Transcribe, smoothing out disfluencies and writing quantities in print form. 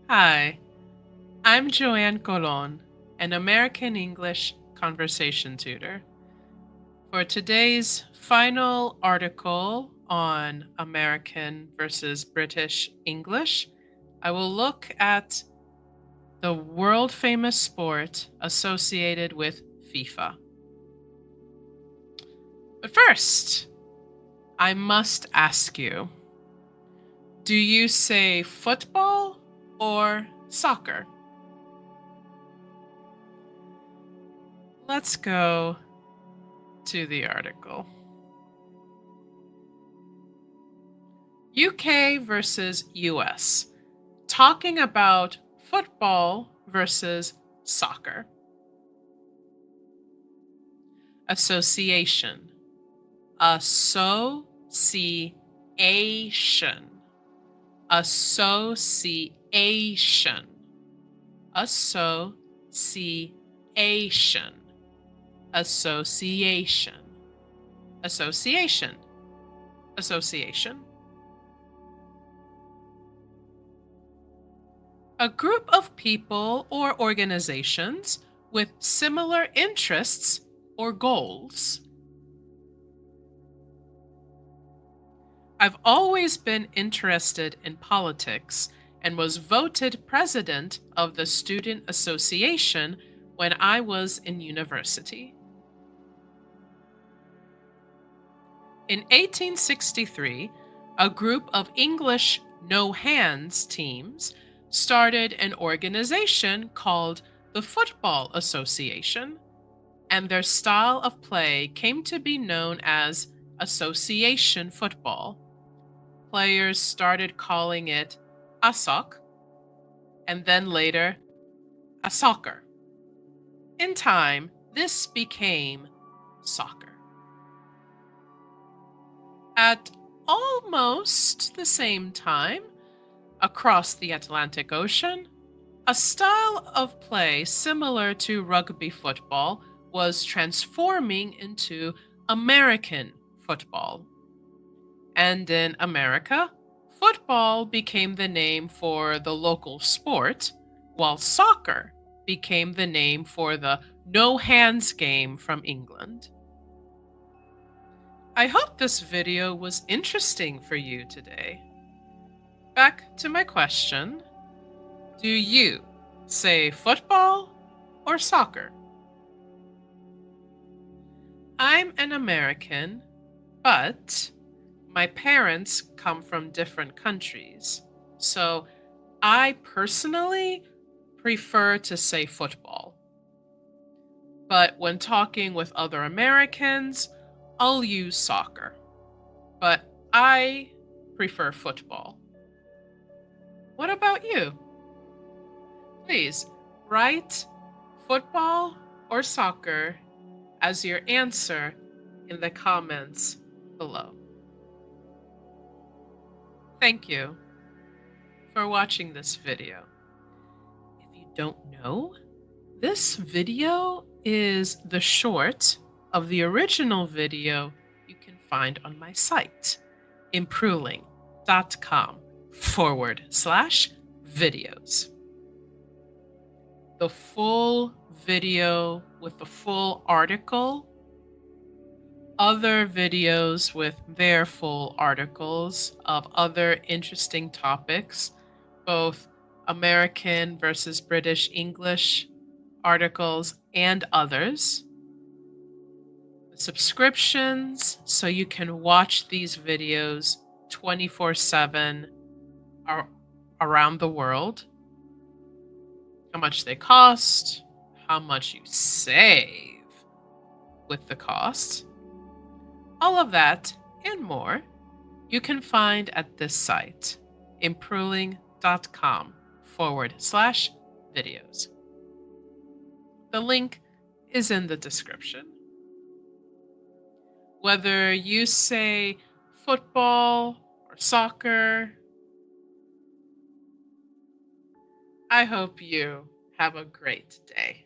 Hi, I'm Joann Colón, an American English Conversation Tutor. For today's final article on American versus British English, I will look at the world famous sport associated with FIFA. But first, I must ask you, do you say football or soccer? Let's go to the article. UK versus US, talking about football versus soccer. Association. Association. Association. Association. Association. Association. Association. A group of people or organizations with similar interests or goals. I've always been interested in politics and was voted president of the Student Association when I was in university. In 1863, a group of English no hands teams started an organization called the Football Association, and their style of play came to be known as association football. Players started calling it ASOC and then later a soccer. In time, this became soccer. At almost the same time, across the Atlantic Ocean, a style of play similar to rugby football was transforming into American football. And in America, football became the name for the local sport, while soccer became the name for the no hands game from England. I hope this video was interesting for you today. Back to my question. Do you say football or soccer? I'm an American, but my parents come from different countries. So I personally prefer to say football. But when talking with other Americans, I'll use soccer. But I prefer football. What about you? Please write football or soccer as your answer in the comments below. Thank you for watching this video. If you don't know, this video is the short of the original video you can find on my site, impruling.com/videos. The full video with the full article, other videos with their full articles of other interesting topics, both American versus British English articles and others. Subscriptions so you can watch these videos 24/7 around the world. How much they cost, how much you save with the cost. All of that and more you can find at this site, impruling.com/videos. The link is in the description. Whether you say football or soccer, I hope you have a great day.